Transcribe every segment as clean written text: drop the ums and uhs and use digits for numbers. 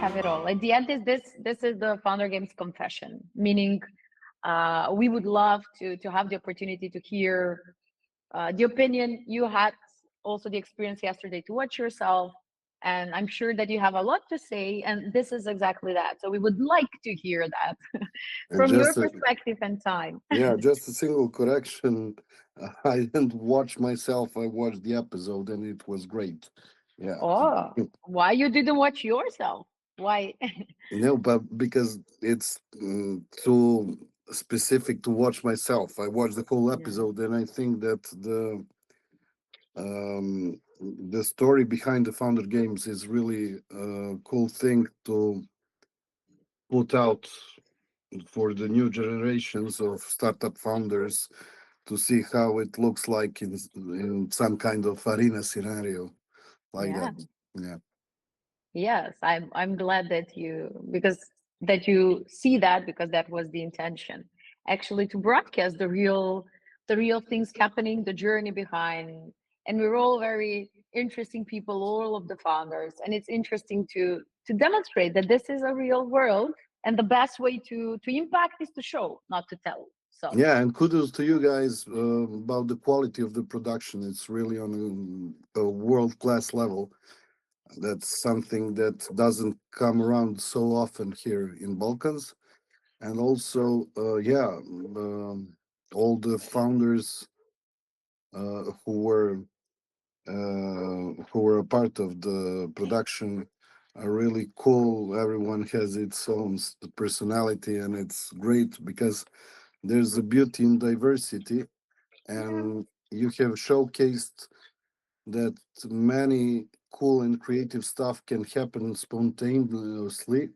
have it all. At the end, is this is the Founder Games confession, meaning we would love to have the opportunity to hear the opinion you had, also the experience yesterday to watch yourself. And I'm sure that you have a lot to say, and this is exactly that. So we would like to hear that from your perspective and time. Yeah, just a single correction. I didn't watch myself. I watched the episode, and it was great. Yeah. Oh, why you didn't watch yourself? Why? No, but because it's too specific to watch myself. I watched the whole Yeah. episode, and I think that the story behind the Founder Games is really a cool thing to put out for the new generations of startup founders to see how it looks like in some kind of arena scenario like Yeah. that. Yeah. Yes, I'm glad that you see that, because that was the intention, actually, to broadcast the real things happening, the journey behind. And we're all very interesting people, all of the founders, and it's interesting to demonstrate that this is a real world, and the best way to impact is to show, not to tell. So Yeah, and kudos to you guys about the quality of the production. It's really on a world class level. That's something that doesn't come around so often here in Balkans. And also, all the founders who were a part of the production are really cool. Everyone has its own personality, and it's great because there's a beauty in diversity, yeah, and you have showcased that many cool and creative stuff can happen spontaneously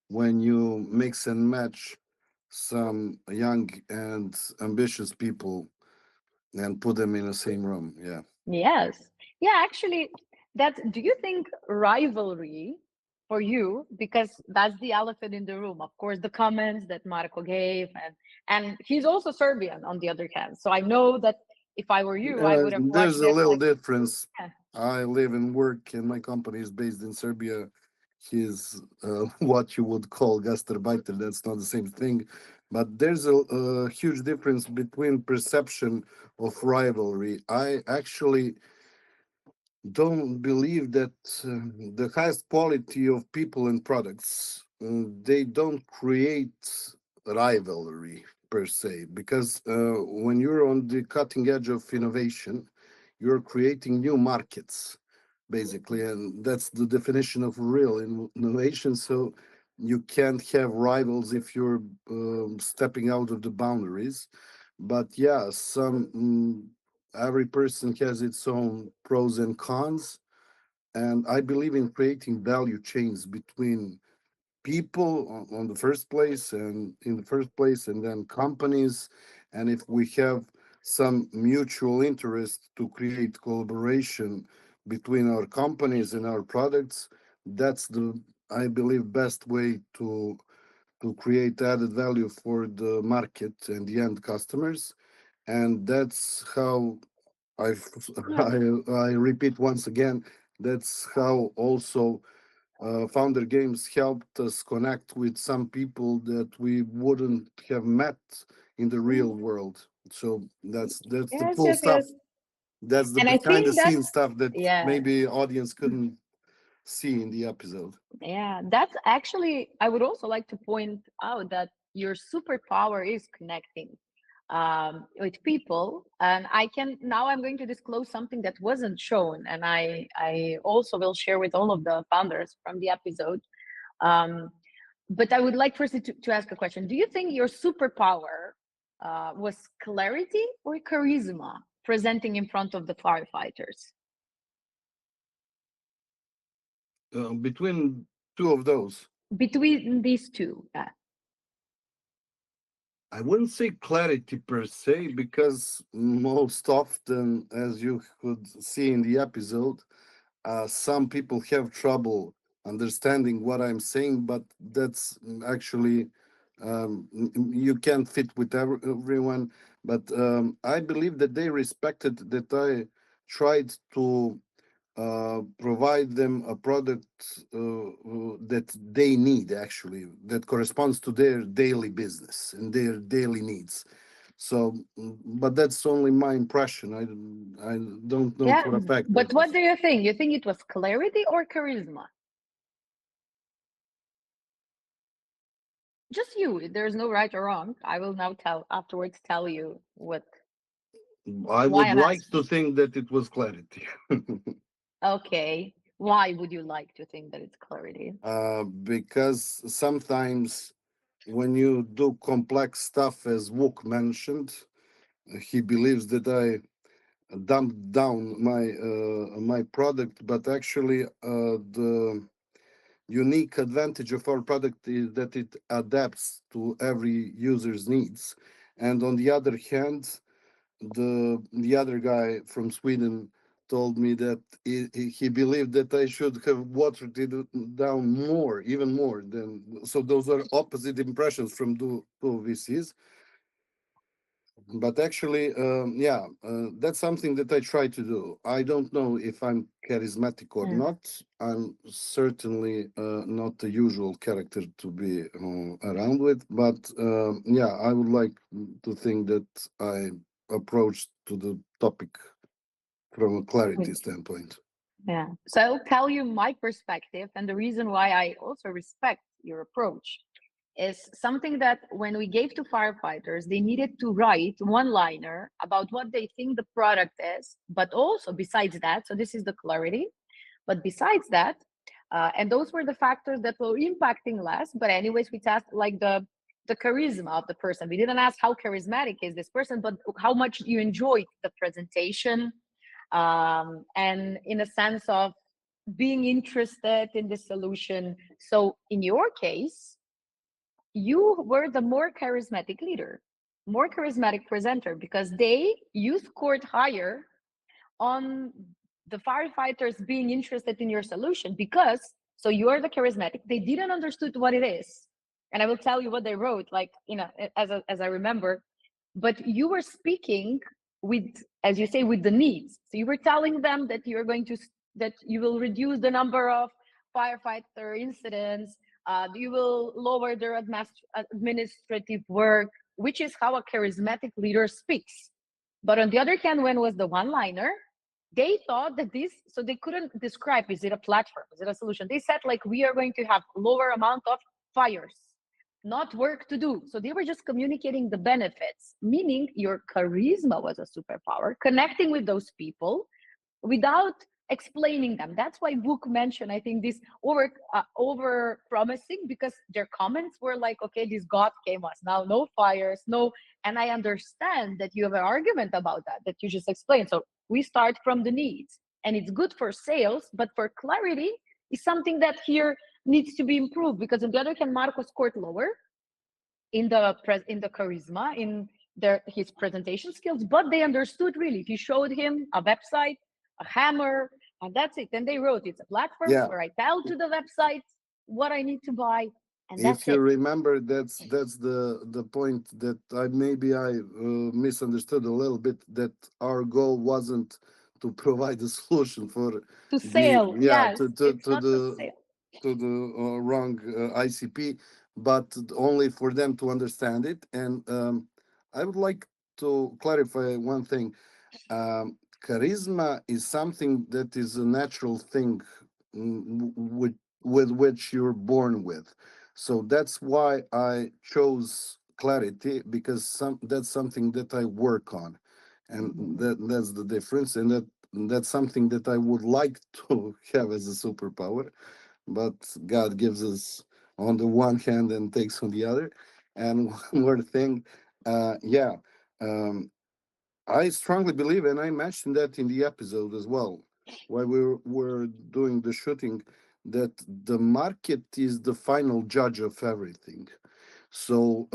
when you mix and match some young and ambitious people and put them in the same room. Yeah. yes, yeah, actually, do you think rivalry for you, because that's the elephant in the room, of course, the comments that Marco gave, and he's also Serbian on the other hand. So I know that if I were you, I would have watched There's a this little like, difference. yeah, I live and work, and my company is based in Serbia. He's what you would call gastarbeiter. That's not the same thing, but there's a huge difference between perception of rivalry. I actually don't believe that the highest quality of people and products they don't create rivalry per se, because when you're on the cutting edge of innovation, you're creating new markets basically, and that's the definition of real innovation. So you can't have rivals if you're stepping out of the boundaries. But yeah, every person has its own pros and cons, and I believe in creating value chains between people on the first place and in the first place, and then companies. And if we have some mutual interest to create collaboration between our companies and our products, that's the, I believe, best way to create added value for the market and the end customers. And that's how I yeah, I repeat once again, that's how also Founder Games helped us connect with some people that we wouldn't have met in the yeah. real world. So that's the Yes, cool yes, stuff. yes. That's the And I behind the think scenes stuff that yeah, maybe audience couldn't see in the episode. yeah, that's actually, I would also like to point out that your superpower is connecting with people. And I'm going to disclose something that wasn't shown. And I also will share with all of the founders from the episode. Um, but I would like first to ask a question. Do you think your superpower was clarity or charisma presenting in front of the firefighters? Between two of those, Between these two, yeah. I wouldn't say clarity per se, because most often, as you could see in the episode, some people have trouble understanding what I'm saying, but that's actually you can't fit with everyone. But I believe that they respected that I tried to provide them a product that they need, actually, that corresponds to their daily business and their daily needs. So, but that's only my impression. I don't know Yeah. for a fact But that what is. do you think? You think it was clarity or charisma? Just you. There's no right or wrong. I will now tell you what I why would I'm like asking. to think that it was clarity. Okay. Why would you like to think that it's clarity? Because sometimes when you do complex stuff, as Wook mentioned, he believes that I dumped down my product, but actually the unique advantage of our product is that it adapts to every user's needs. And on the other hand, the other guy from Sweden told me that he believed that I should have watered it down more, even more than. So those are opposite impressions from two VCs. But actually, yeah, that's something that I try to do. I don't know if I'm charismatic or Mm. not. I'm certainly not the usual character to be around with. But yeah, I would like to think that I approached to the topic from a clarity With standpoint. Yeah. So I'll tell you my perspective, and the reason why I also respect your approach is something that when we gave to firefighters, they needed to write one liner about what they think the product is, but also besides that, so this is the clarity, but besides that, and those were the factors that were impacting less. But anyways, we tested like the charisma of the person. We didn't ask how charismatic is this person, but how much you enjoyed the presentation, and in a sense of being interested in the solution. So in your case, you were the more charismatic leader, more charismatic presenter, because you scored higher on the firefighters being interested in your solution, because so you're the charismatic, they didn't understood what it is. And I will tell you what they wrote, like, as I remember, but you were speaking with, as you say, with the needs. So you were telling them that that you will reduce the number of firefighter incidents, you will lower their administrative work, which is how a charismatic leader speaks. But on the other hand, when was the one liner, they thought that so they couldn't describe, is it a platform, is it a solution? They said, like, we are going to have lower amount of fires, not work to do. So they were just communicating the benefits, meaning your charisma was a superpower, connecting with those people without explaining them. That's why Book mentioned, I think, this over promising, because their comments were like, okay, this God came us now, no fires, no. And I understand that you have an argument about that you just explained. So we start from the needs, and it's good for sales, but for clarity is something that here needs to be improved, because on the other hand, Marco scored lower in the charisma, in his presentation skills, but they understood really. If you showed him a website, a hammer, and that's it. Then they wrote, it's a platform Yeah, where I tell to the website what I need to buy, and if that's you it. remember, that's the point that I misunderstood a little bit. That our goal wasn't to provide a solution for To the sell, yeah yes, it's to not to the sell. wrong ICP, but only for them to understand it. And I would like to clarify one thing. Charisma is something that is a natural thing, with which you're born with. So that's why I chose clarity, because that's something that I work on, and Mhm. that's the difference, and that's something that I would like to have as a superpower, but God gives us on the one hand and takes on the other. And one more thing, yeah. Um, I strongly believe, and I mentioned that in the episode as well, while were doing the shooting, that the market is the final judge of everything. So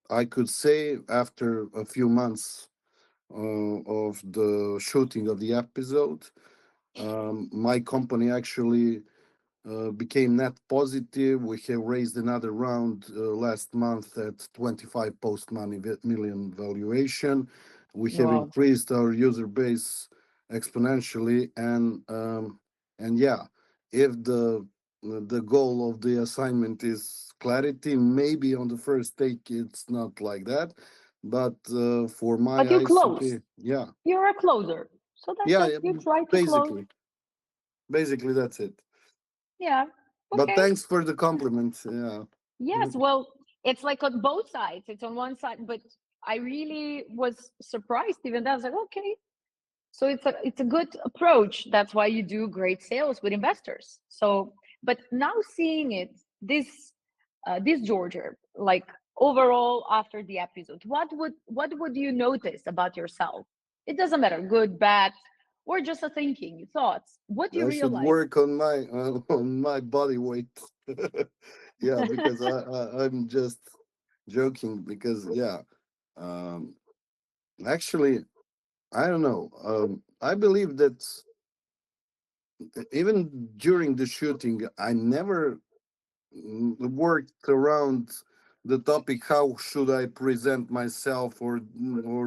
I could say after a few months of the shooting of the episode, my company actually became net positive. We have raised another round last month at 25 post money million valuation. We have Wow. increased our user base exponentially. And yeah, if the goal of the assignment is clarity, maybe on the first take it's not like that, but for my But you close. ICT, yeah, You're a closer. So that's yeah, it. yeah, You try to close. basically that's it. Yeah. But Okay. thanks for the compliment. Yeah. Yes. Well, it's like on both sides. It's on one side, but I really was surprised even that. I was like, okay. So it's a good approach. That's why you do great sales with investors. So, but now seeing it, this Georgia, like overall after the episode, what would you notice about yourself? It doesn't matter, good, bad, or just a thinking, thoughts. What do you I should realize? work on my body weight. Yeah, because I'm just joking because yeah, um, actually I don't know. I believe that even during the shooting, I never worked around the topic how should I present myself or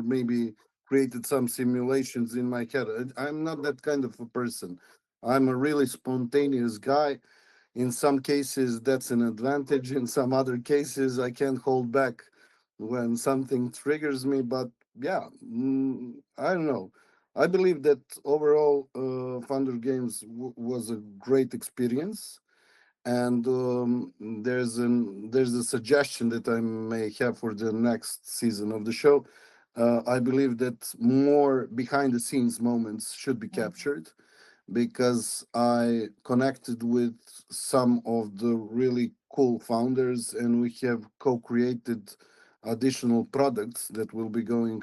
maybe created some simulations in my head. I'm not that kind of a person. I'm a really spontaneous guy. In some cases that's an advantage, in some other cases I can't hold back when something triggers me. But yeah, I don't know. I believe that overall Thunder Games was a great experience. And there's a suggestion that I may have for the next season of the show. I believe that more behind the scenes moments should be captured because I connected with some of the really cool founders, and we have co-created additional products that will be going,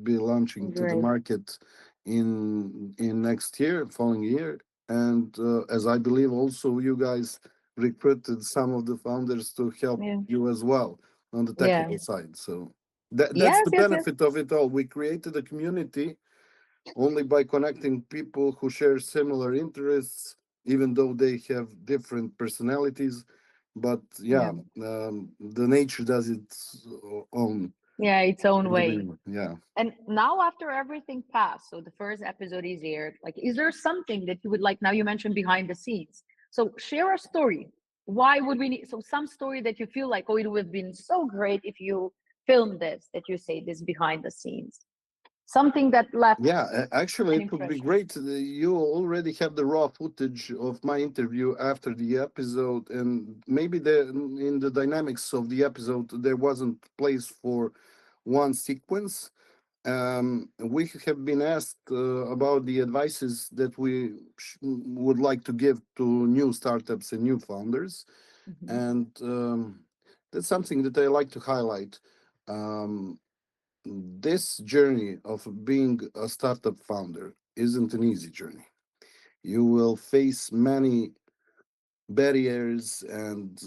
be launching to the Great. market in next year, following year. And as I believe, also you guys recruited some of the founders to help Yeah. you as well on the Yeah. technical side. So that's Yes, the yes, yes. benefit of it all. We created a community only by connecting people who share similar interests, even though they have different personalities. But Yeah. yeah, the nature does its own Yeah, its own in the way. beginning. Yeah. And now after everything passed, so the first episode is aired, like is there something that you would like, now you mentioned behind the scenes. So share a story. Why would we need, so some story that you feel like, oh, it would have been so great if you filmed this, that you say this behind the scenes. Something that left Yeah, actually, an it would be impression. great. You already have the raw footage of my interview after the episode, and maybe in the dynamics of the episode, there wasn't place for one sequence. We have been asked about the advices that we would like to give to new startups and new founders, Mhm. and that's something that I like to highlight. Um, this journey of being a startup founder isn't an easy journey. You will face many barriers and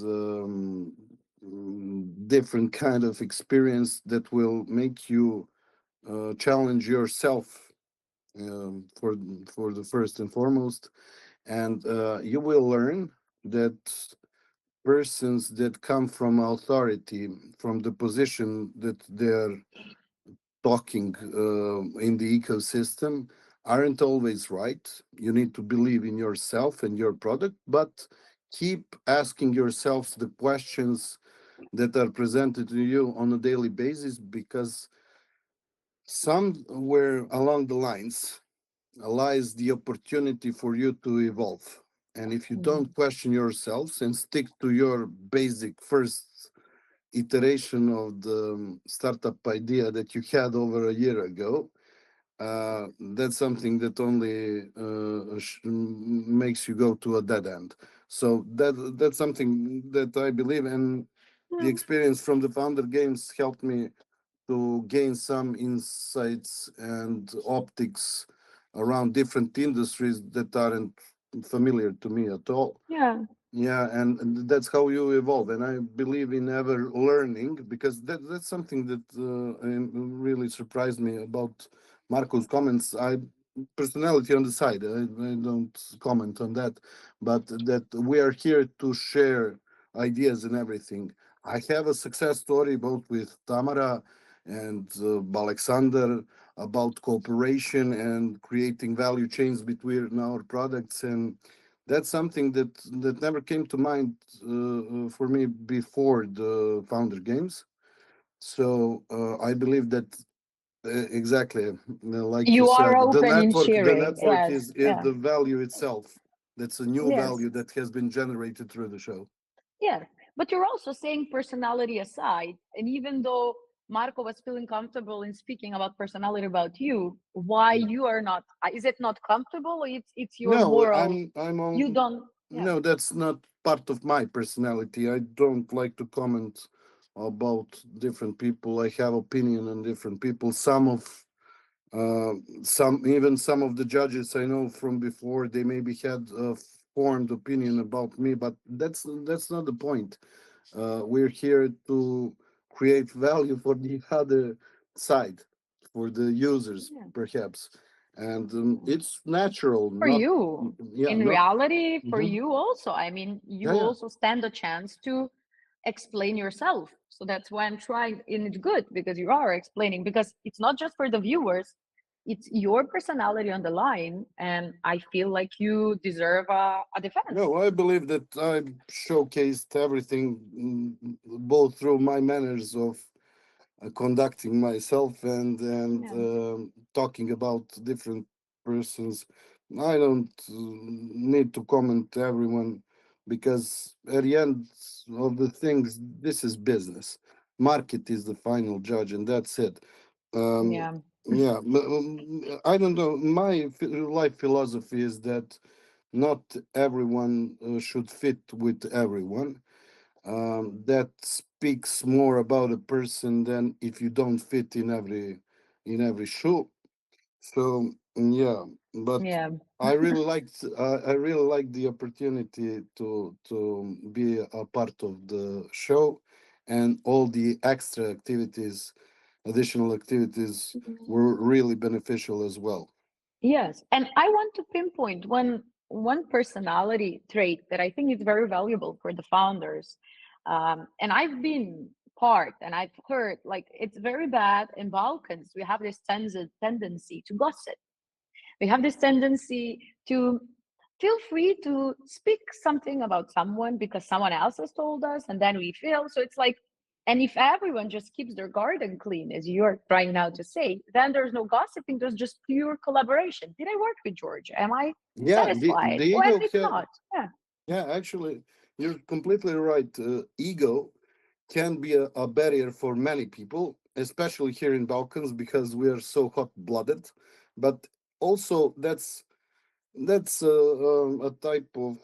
different kind of experience that will make you challenge yourself for the first and foremost, and you will learn that persons that come from authority, from the position that they're talking in the ecosystem, aren't always right. You need to believe in yourself and your product, but keep asking yourselves the questions that are presented to you on a daily basis, because somewhere along the lines lies the opportunity for you to evolve. And if you Mhm. don't question yourselves and stick to your basic first iteration of the startup idea that you had over a year ago, that's something that only makes you go to a dead end. So that's something that I believe, and the Yeah. experience from the founder games helped me to gain some insights and optics around different industries that aren't familiar to me at all. Yeah. Yeah, and that's how you evolve. And I believe in ever learning, because that's something that really surprised me about Marco's comments. I personality on the side. I don't comment on that, but that we are here to share ideas and everything. I have a success story both with Tamara and Alexander. about cooperation and creating value chains between our products. And that's something that never came to mind for me before the Founder Games. So I believe that exactly, like you You are said, open in the sharing. network Yes. is Yeah. the value itself. That's a new Yes. value that has been generated through the show. Yeah, but you're also saying personality aside, and even though Marco was feeling comfortable in speaking about personality about you, why Yeah. you are not? Is it not comfortable? Or it's your No, moral. I'm You on. don't. Yeah. No, that's not part of my personality. I don't like to comment about different people. I have opinion on different people. Some of the judges I know from before, they maybe had a formed opinion about me, but that's not the point. We're here to create value for the other side, for the users, Yeah. perhaps, and it's natural. For Not, you, yeah, in not. reality, for Mhm. you also. I mean, you Yeah, yeah. also stand a chance to explain yourself. So that's why I'm trying, and it's good because you are explaining, because it's not just for the viewers, it's your personality on the line. And I feel like you deserve a defense. No, I believe that I showcased everything, both through my manners of conducting myself and Yeah. talking about different persons. I don't need to comment everyone because at the end of the things, this is business. Market is the final judge, and that's it. Um, Yeah. yeah, I don't know. My life philosophy is that not everyone should fit with everyone. That speaks more about a person than if you don't fit in every shoe. So yeah, but Yeah. I really liked the opportunity to be a part of the show, and all the extra activities, additional activities were really beneficial as well. Yes, and I want to pinpoint one personality trait that I think is very valuable for the founders. And I've been part, and I've heard like it's very bad in Balkans. We have this tendency to gossip. We have this tendency to feel free to speak something about someone because someone else has told us, and then we feel so. It's like, and if everyone just keeps their garden clean, as you're trying now to say, then there's no gossiping, there's just pure collaboration. Did I work with George? Am I Yeah, satisfied? the Or and ego if can. not, yeah. Yeah, actually, you're completely right. Ego can be a barrier for many people, especially here in Balkans because we are so hot-blooded. But also, that's a type of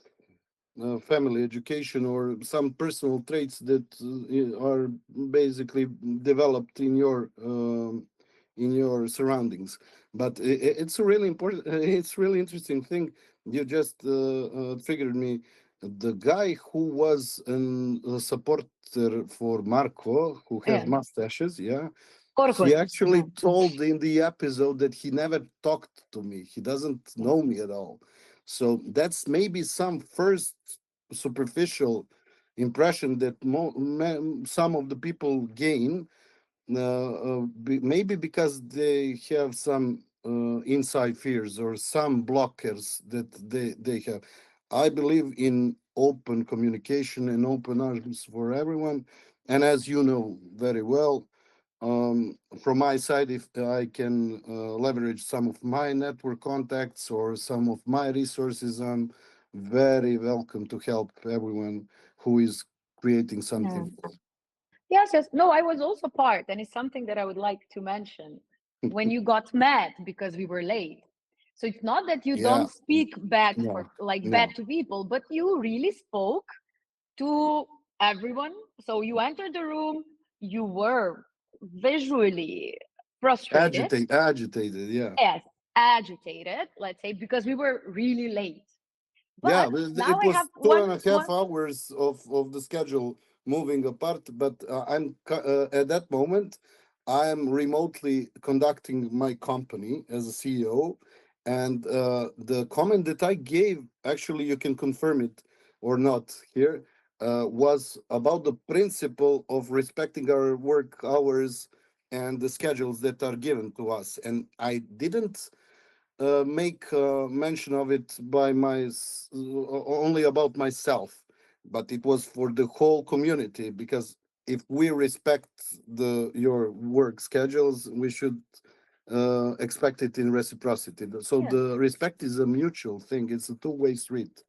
family education or some personal traits that are basically developed in your surroundings. But it's a really important, it's really interesting thing. You just triggered me. The guy who was a supporter for Marco, who has Yeah. mustaches, yeah, he Korkut. actually told in the episode that he never talked to me. He doesn't Yeah. know me at all. So that's maybe some first superficial impression that some of the people gain, maybe because they have some inside fears or some blockers that they have. I believe in open communication and open arms for everyone. And as you know very well, from my side, if I can leverage some of my network contacts or some of my resources, I'm very welcome to help everyone who is creating Yeah. something. Yes, yes. No, I was also part, and it's something that I would like to mention. When you got mad because we were late. So it's not that you Yeah, don't speak bad yeah, for like yeah. bad to people, but you really spoke to everyone. So you entered the room, you were visually frustrated, Agitated. Yeah, yes, agitated, let's say, because we were really late. yeah. But now It I have was two and a half one, hours of the schedule moving apart, but at that moment, I am remotely conducting my company as a CEO, and the comment that I gave, actually, you can confirm it or not here, was about the principle of respecting our work hours and the schedules that are given to us. And I didn't make mention of it by only about myself, but it was for the whole community. Because if we respect the your work schedules, we should expect it in reciprocity. So Yes. the respect is a mutual thing. It's a two-way street.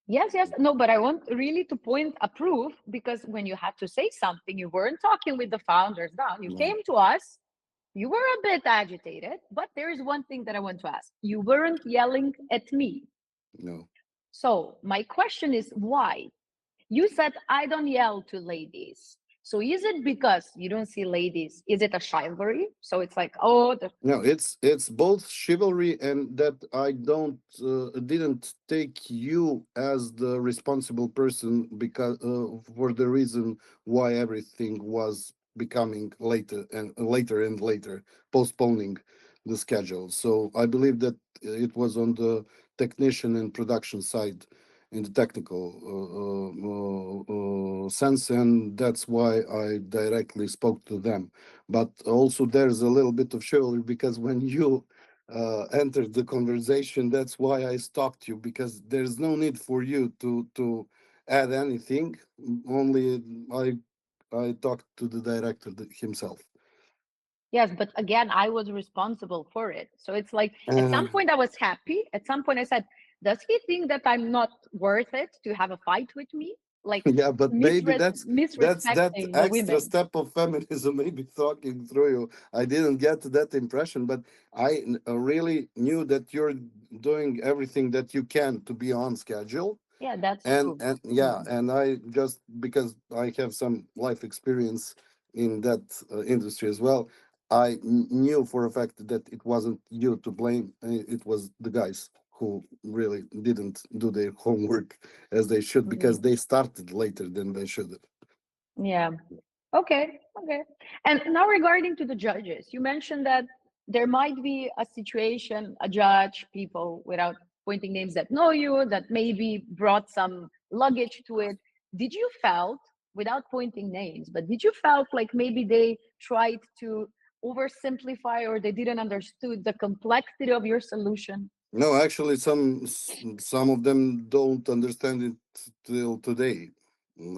Yes, yes. No, but I want really to point a proof, because when you had to say something, you weren't talking with the founders down. You No, came to us, you were a bit agitated, but there is one thing that I want to ask. You weren't yelling at me. no. So my question is why? You said I don't yell to ladies. So is it because you don't see ladies? Is it a chivalry? So it's like, oh, No, it's both chivalry and that I don't didn't take you as the responsible person because for the reason why everything was becoming later and later, postponing the schedule. So I believe that it was on the technician and production side in the technical sense, and that's why I directly spoke to them. But also there's a little bit of chivalry because when you entered the conversation, that's why I stopped you, because there's no need for you to add anything. Only I talked to the director himself. yes, but again, I was responsible for it. So it's like at uh, some point I was happy. At some point I said, does he think that I'm not worth it to have a fight with me? Like yeah, but maybe that's that misrespecting the extra women. step of feminism maybe talking through you. I didn't get that impression, but I really knew that you're doing everything that you can to be on schedule. Yeah, that's and true. and Yeah. yeah, and I just, because I have some life experience in that industry as well, I knew for a fact that it wasn't you to blame. It was the guys who really didn't do their homework as they should, Mm, because they started later than they should have. yeah. Okay. Okay. And now regarding to the judges, you mentioned that there might be a situation, a judge, people without pointing names that know you, that maybe brought some luggage to it. Did you felt, without pointing names, but did you felt like maybe they tried to oversimplify, or they didn't understood the complexity of your solution? No, actually, some of them don't understand it till today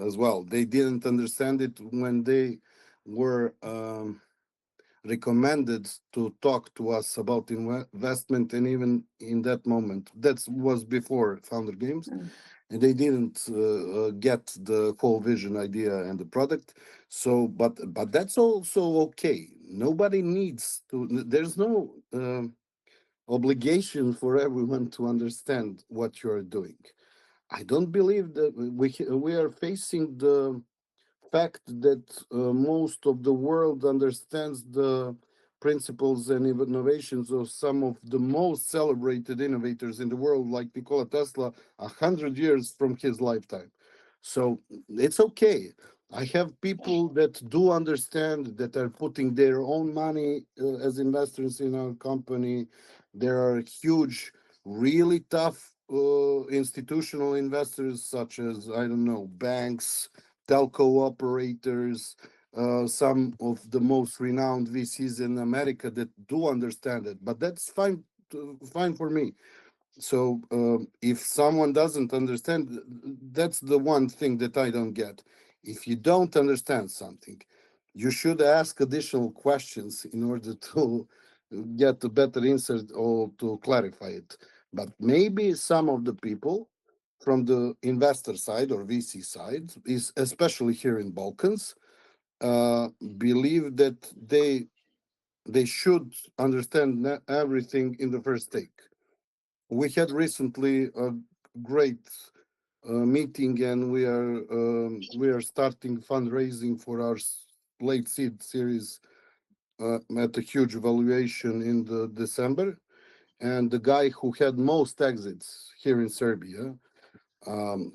as well. They didn't understand it when they were recommended to talk to us about investment, and even in that moment, that was before Founder Games, Mm, and they didn't get the whole vision, idea, and the product. So, but that's also okay. Nobody needs to. There's no obligation for everyone to understand what you are doing. I don't believe that we are facing the fact that most of the world understands the principles and innovations of some of the most celebrated innovators in the world, like Nikola Tesla, 100 years from his lifetime. So it's okay. I have people that do understand, that are putting their own money as investors in our company. There are huge, really tough institutional investors, such as, I don't know, banks, telco operators, some of the most renowned VCs in America that do understand it. But that's fine, fine for me. So if someone doesn't understand, that's the one thing that I don't get. If you don't understand something, you should ask additional questions in order to get a better answer or to clarify it. But maybe some of the people from the investor side or VC side, is especially here in Balkans, uh, believe that they should understand everything in the first take. We had recently a great meeting, and we are starting fundraising for our late seed series at a huge valuation in the December. And the guy who had most exits here in Serbia,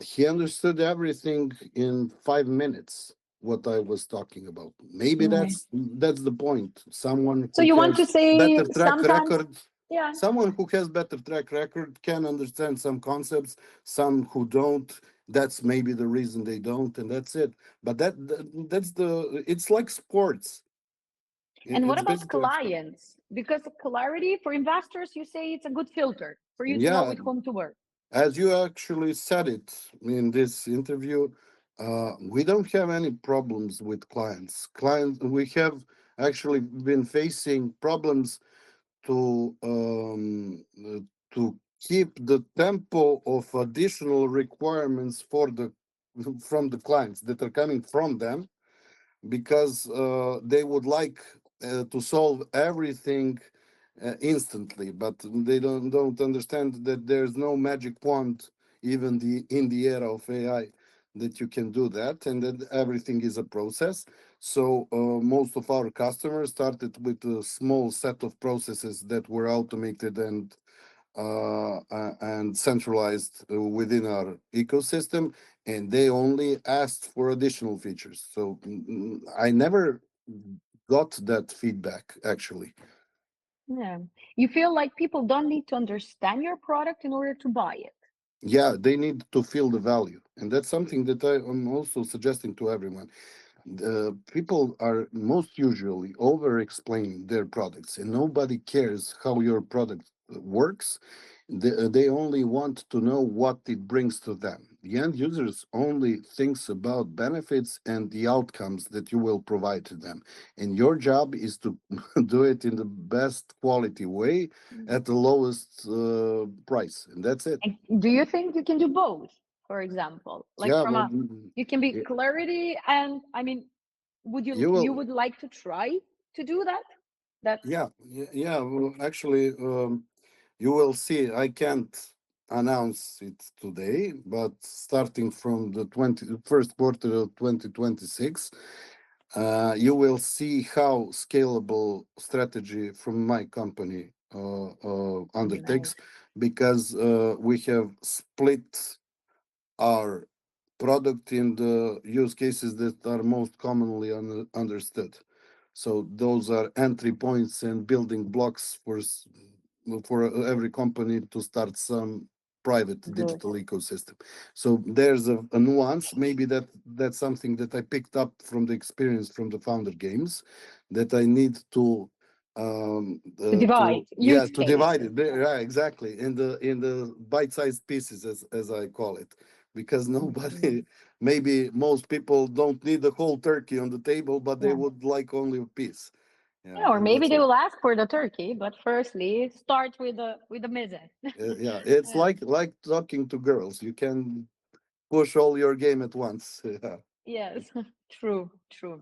he understood everything in 5 minutes. What I was talking about. Maybe mm. that's the point. Someone So who you want to has say better track sometimes, record. yeah. Someone who has better track record can understand some concepts. Some who don't. That's maybe the reason they don't, and that's it. But that's the. It's like sports. And what It's about basically, clients? Because clarity for investors, you say it's a good filter for you to know yeah, with whom to work. as you actually said it in this interview, we don't have any problems with clients. We have actually been facing problems to to keep the tempo of additional requirements for the from the clients that are coming from them, because they would like to solve everything instantly, but they don't understand that there's no magic wand, even in the era of AI, that you can do that, and that everything is a process. So most of our customers started with a small set of processes that were automated and centralized within our ecosystem, and they only asked for additional features. So I never got that feedback actually. Yeah. You feel like people don't need to understand your product in order to buy it. Yeah, they need to feel the value, and that's something that I am also suggesting to everyone. People are most usually over explaining their products, and nobody cares how your product works. They only want to know what it brings to them. The end users only thinks about benefits and the outcomes that you will provide to them. And your job is to do it in the best quality way at the lowest price. And that's it. And do you think you can do both? For example, like Yeah, from well, a, you can be y- clarity, and I mean, would you you you will. would like to try to do that? That Yeah. Well, actually, you will see. I can't announce it today, but starting from the first quarter of 2026, you will see how scalable strategy from my company undertakes, nice. because we have split our product in the use cases that are most commonly understood. So those are entry points and building blocks for every company to start some private Good. digital ecosystem. So there's a nuance. Maybe that's something that I picked up from the experience from the founder games, that I need To to divide yeah, use to divide cases. it. Yeah, exactly, in the bite-sized pieces, as I call it, because nobody, Mhm. maybe most people don't need the whole turkey on the table, but they Yeah. would like only a piece. Yeah, Yeah, or and maybe that's they it. will ask for the turkey, but firstly, start with the mise. Yeah, it's Yeah. like talking to girls. You can push all your game at once. Yeah. Yes, true, true.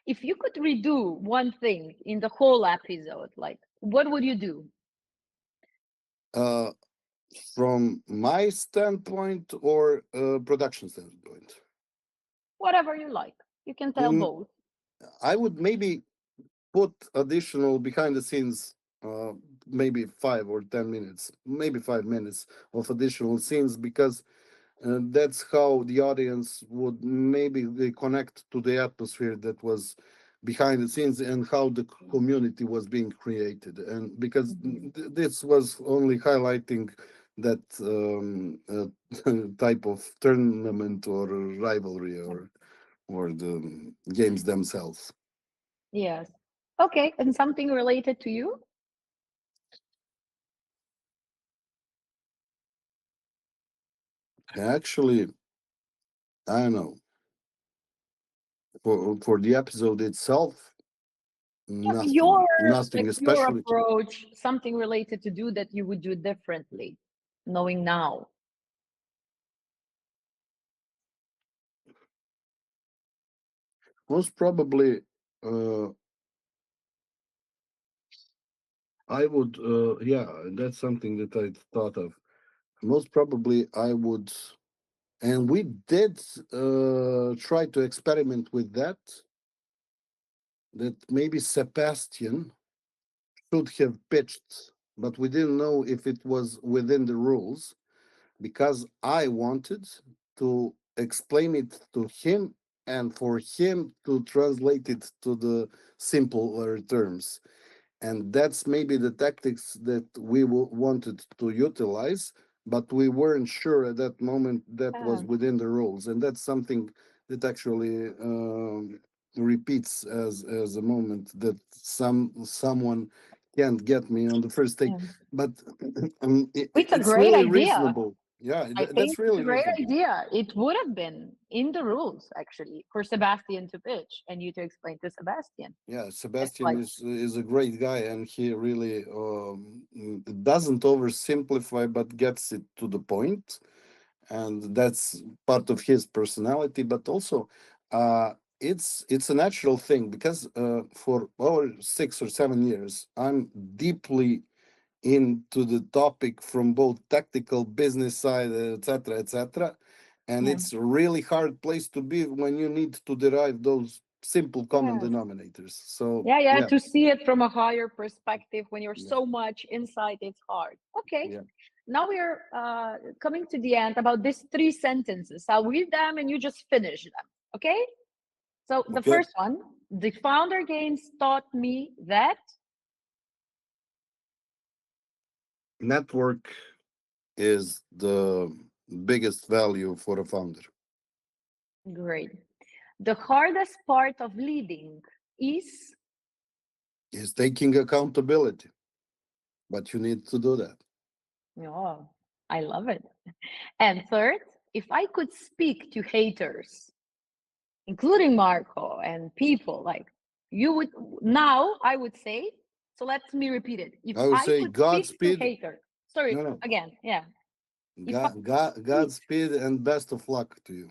If you could redo one thing in the whole episode, like what would you do? uh, from my standpoint or production standpoint, Whatever you like. You can tell mm, both. I would maybe put additional behind the scenes, uh, maybe 5 or 10 minutes, maybe 5 minutes of additional scenes, because that's how the audience would maybe they connect to the atmosphere that was behind the scenes, and how the community was being created, and because Mhm. this was only highlighting that type of tournament or rivalry, or the games themselves. Yes. Okay, and something related to you? Actually, I don't know, for the episode itself, Yeah, nothing your especially. approach, something related to do that you would do differently, knowing now. Most probably, uh, I would, yeah, that's something that I thought of. Most probably, I would, and we did try to experiment with that. That maybe Sebastian should have pitched, but we didn't know if it was within the rules, because I wanted to explain it to him, and for him to translate it to the simpler terms. And that's maybe the tactics that we wanted to utilize, but we weren't sure at that moment that was Yeah. within the rules. And that's something that actually repeats as a moment that someone can't get me on the first take. Yeah. But It's a it's great really idea. reasonable. Yeah, I that's think it's a really great reasonable. idea. It would have been in the rules actually for Sebastian to pitch and you to explain to Sebastian. Yeah, It's Sebastian like, is a great guy, and he really doesn't oversimplify, but gets it to the point, and that's part of his personality. But also, it's a natural thing because for over 6 or 7 years, I'm deeply into the topic from both tactical business side, etc., etc. And yeah, it's a really hard place to be when you need to derive those simple common yes. denominators. So Yeah, yeah. yeah, To see it from a higher perspective when you're yeah, so much inside, it's hard. Okay. yeah. Now we're coming to the end about these three sentences. I'll read them and you just finish them. Okay. So the Okay. first one, the founder games taught me that. Network is the biggest value for a founder. Great. The hardest part of leading is. Is taking accountability, but you need to do that. Oh, I love it. And third, if I could speak to haters, including Marco and people like you would now, I would say, so let me repeat it. If I would I say could speak to Godspeed. hater, sorry, No, no. again, yeah. If I speak, Godspeed and best of luck to you.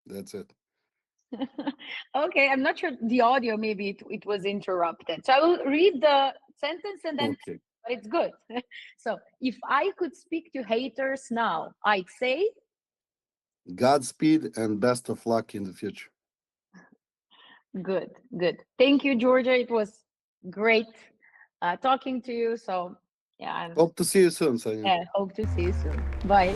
That's it. okay, I'm not sure the audio, maybe it was interrupted. So I will read the sentence and then Okay. but it's good. So if I could speak to haters now, I'd say Godspeed and best of luck in the future. good, good. Thank you, Georgia. It was great talking to you. So yeah, and Hope to see you soon, Sonia. hope to see you soon. Bye.